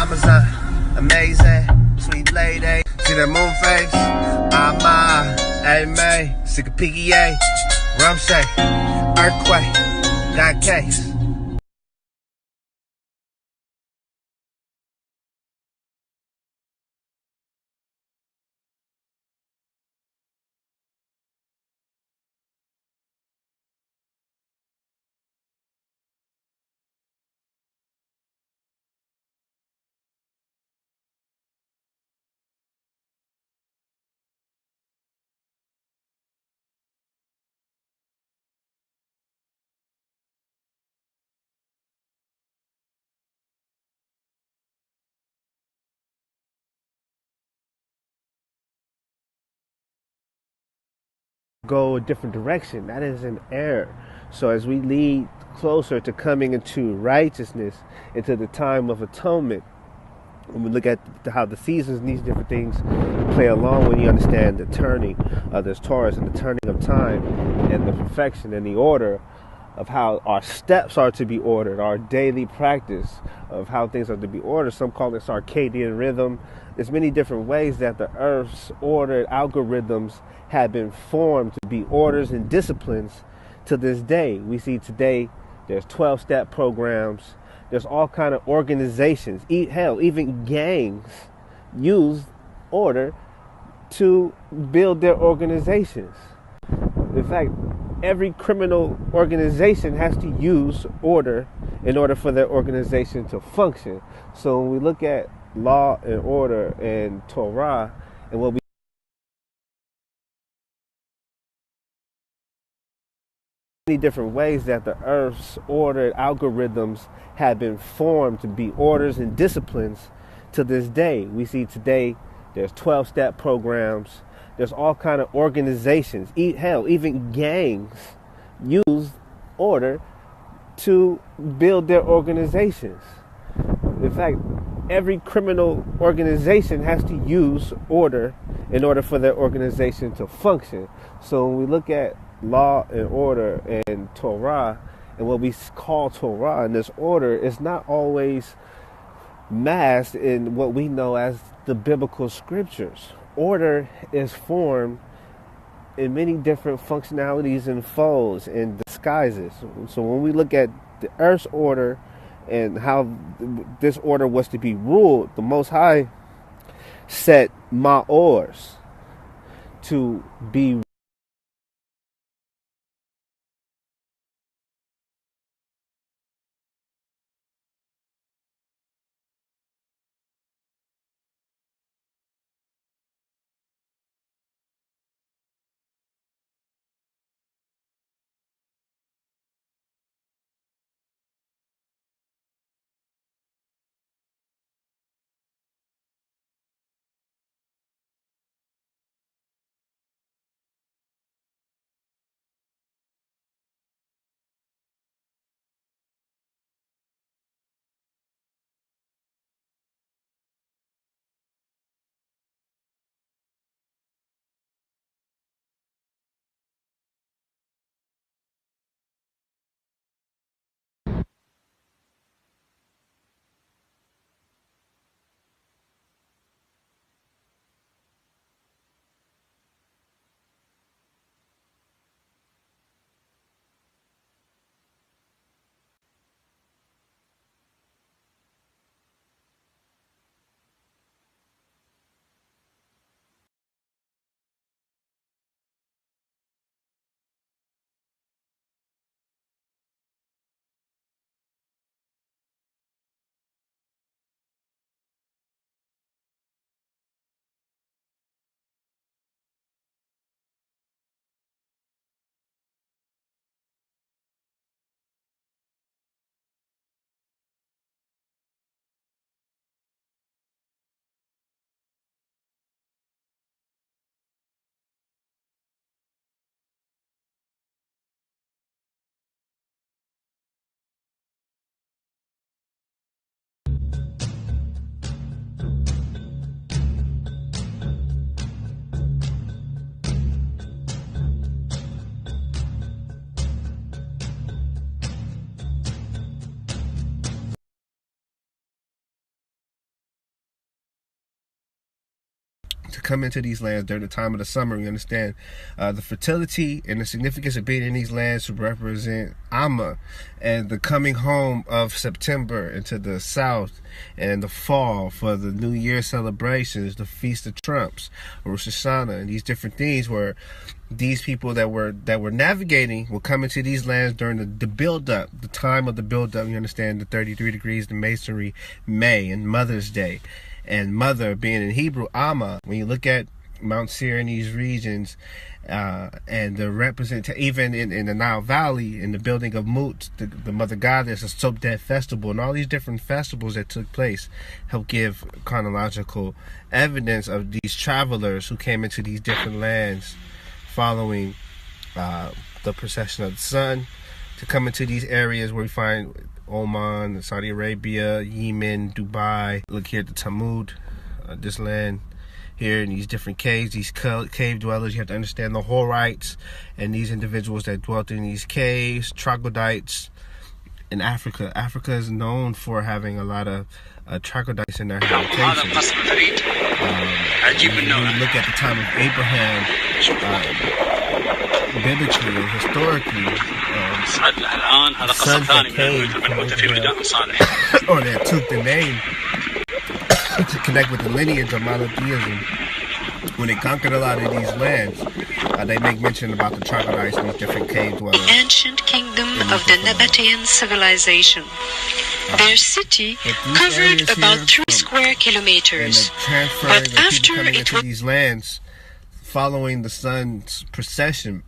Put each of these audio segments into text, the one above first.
Amazon, amazing, sweet lady. See that moon face? Amen. Sick of PGA, rum shake, earthquake, got case. Go a different direction. That is an error. So as we lead closer to coming into righteousness, into the time of atonement, when we look at how the seasons and these different things play along, when you understand the turning of this Taurus and the turning of time and the perfection and the order of how our steps are to be ordered, our daily practice of how things are to be ordered. Some call this circadian rhythm. There's many different ways that the earth's ordered algorithms have been formed to be orders and disciplines to this day. We see today there's 12-step programs. There's all kind of organizations. Hell, even gangs use order to build their organizations. In fact, every criminal organization has to use order in order for their organization to function. So when we look at law and order and Torah and what we many different ways that the earth's ordered algorithms have been formed to be orders and disciplines to this day. We see today there's 12-step programs. There's all kind of organizations. Hell, even gangs use order to build their organizations. In fact, every criminal organization has to use order in order for their organization to function. So when we look at law and order and Torah and what we call Torah and this order, is not always masked in what we know as the biblical scriptures. Order is formed in many different functionalities and folds and disguises. So when we look at the earth's order and how this order was to be ruled, the Most High set Ma'ors to be to come into these lands during the time of the summer. We understand the fertility and the significance of being in these lands to represent Amma and the coming home of September into the south, and the fall for the New Year celebrations, the Feast of Trumps, Rosh Hashanah, and these different things where these people that were navigating will come into these lands during the build-up, the time of the build-up. You understand the 33 degrees, the Masonry, May, and Mother's Day. And mother being in Hebrew, Amma. When you look at Mount Seir in these regions, and the even in the Nile Valley, in the building of Mut, the mother goddess, a Sobdet festival, and all these different festivals that took place help give chronological evidence of these travelers who came into these different lands following the procession of the sun to come into these areas where we find Oman, Saudi Arabia, Yemen, Dubai. Look here at the Talmud, this land here in these different caves, these cave dwellers. You have to understand the Horites and these individuals that dwelt in these caves, troglodytes in Africa. Africa is known for having a lot of troglodytes in their habitation. When you look at the time of Abraham, biblically and historically, sons that came or that took the name to connect with the lineage of monotheism, when they conquered a lot of these lands, they make mention about the troglodytes and these different cave dwellers. Ancient kingdom of the Nabatean civilization. Their city covered about 3 square kilometers, but after it was these lands, following the sun's procession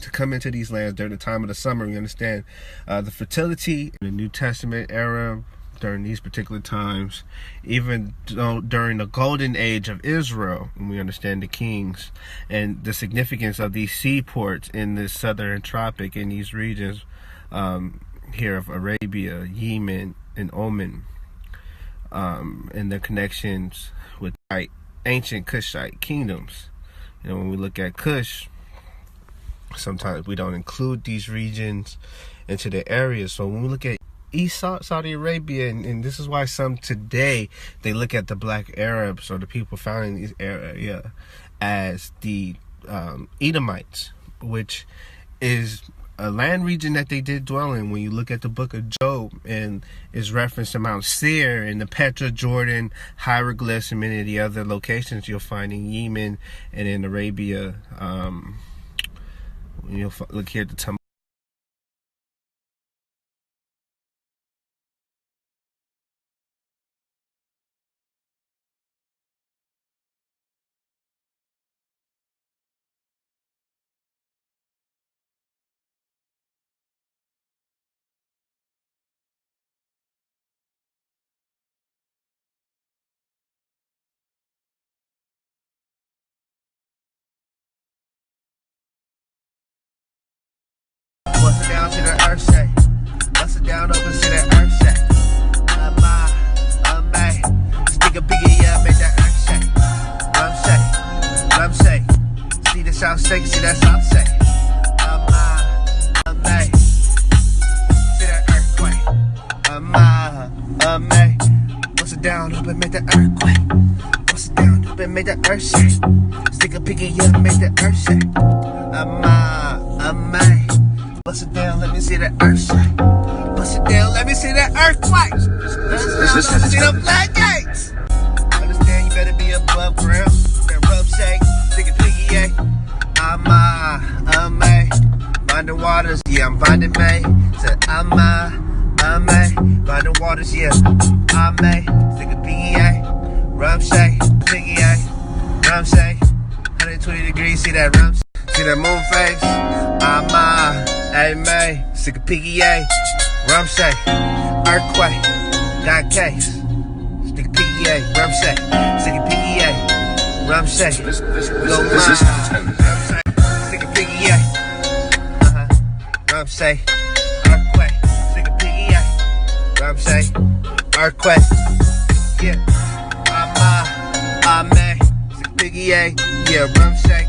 to come into these lands during the time of the summer. We understand the fertility in the New Testament era during these particular times, even during the golden age of Israel, and we understand the kings and the significance of these seaports in this southern tropic, in these regions here of Arabia, Yemen, and Oman, and their connections with ancient Kushite kingdoms. You know, when we look at Kush, sometimes we don't include these regions into the areas. So when we look at East Saudi Arabia, and this is why some today, they look at the black Arabs or the people found in these areas as the Edomites, which is a land region that they did dwell in. When you look at the book of Job, and is reference to Mount Seir and the Petra, Jordan, hieroglyphs, and many of the other locations you'll find in Yemen and in Arabia. You'll look here at the Talmud. Bust it down to the earth say. Bust it down over to the earth say. Stick a biggie up, make that earth say. Rum say. See the south say, see that south say. See that earthquake. Bust it down up and make that earthquake. Bust it down up and make that earth say. Stick a biggie up, make that earth say. Bust it down, let me see that earth shake. Bust it down, let me see that earthquake. Let me see them floodgates. Understand, you better be above ground. That rub shake, stick a piggy, yeah. I'm finding waters, yeah, I'm finding May. Said I'm finding waters, yeah. I'm stick a piggy, yeah. Rub shake, piggy, yeah. Rum shake, 120 degrees, see that rum shake. See that moon face? May, stick a PGA, rum shake, earthquake, got case, stick a PGA, rum shake, stick a PGA, rum shake, go mine, stick a PGA, rum shake, earthquake, stick a PGA, rum shake, earthquake, yeah, May, stick a PGA, yeah, rum shake,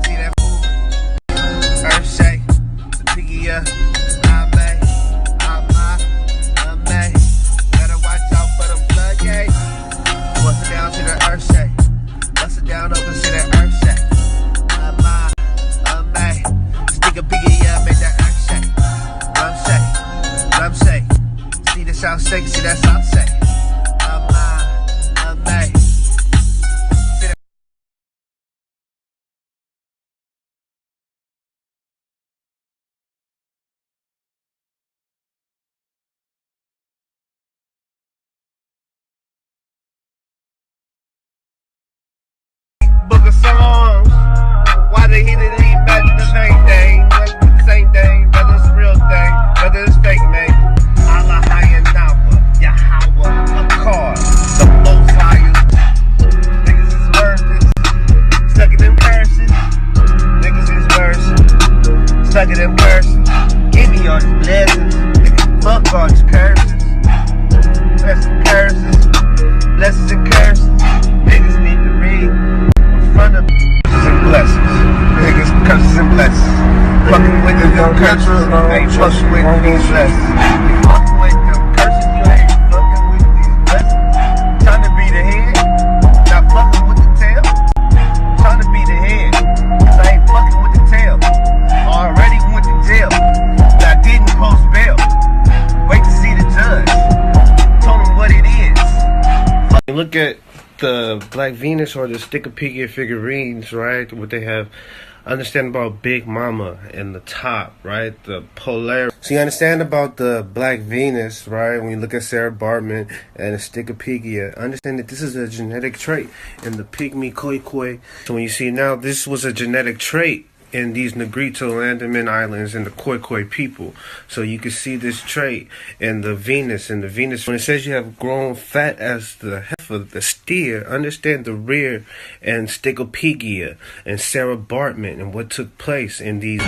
see that fool, earth shake. Yeah, I may. Better watch out for them floodgates. Bust it down to the earth shake. say? I'm made. Book of songs. Why the heat didn't eat back to the same thing? Whether it's the same thing, whether it's a real thing, whether it's fake, man. Allah Hayanawa, Yahweh, Akkad, the most highest. Niggas is worthless. Stuck in them curses. Niggas is worse. Stuck in them curses. Give me all these blessings. Niggas, fuck all these curses. Blessings and curses. Blessings and curses. Niggas need to read. Front of curses and blessings. Niggas, curses and blessings. Fucking with them curses, ain't fucking with these blessings. Fucking with them curses, you ain't fucking with these blessings. Trying to be the head, not fucking with the tail. Trying to be the head, cause I ain't fucking with the tail. Already went to jail, but I didn't post bail. Wait to see the judge. Told him what it is. Look at the Black Venus or the Stickopegia figurines, right? What they have, understand about Big Mama and the top, right? The polar. So you understand about the Black Venus, right? When you look at Sarah Baartman and the Stickopegia, understand that this is a genetic trait in the Pygmy Khoikhoi. So when you see now, this was a genetic trait in these Negrito Andaman Islands and the Khoikhoi people. So you can see this trait in the Venus. When it says you have grown fat as the heifer, the steer, understand the rear and Stickopegia and Sarah Baartman and what took place in these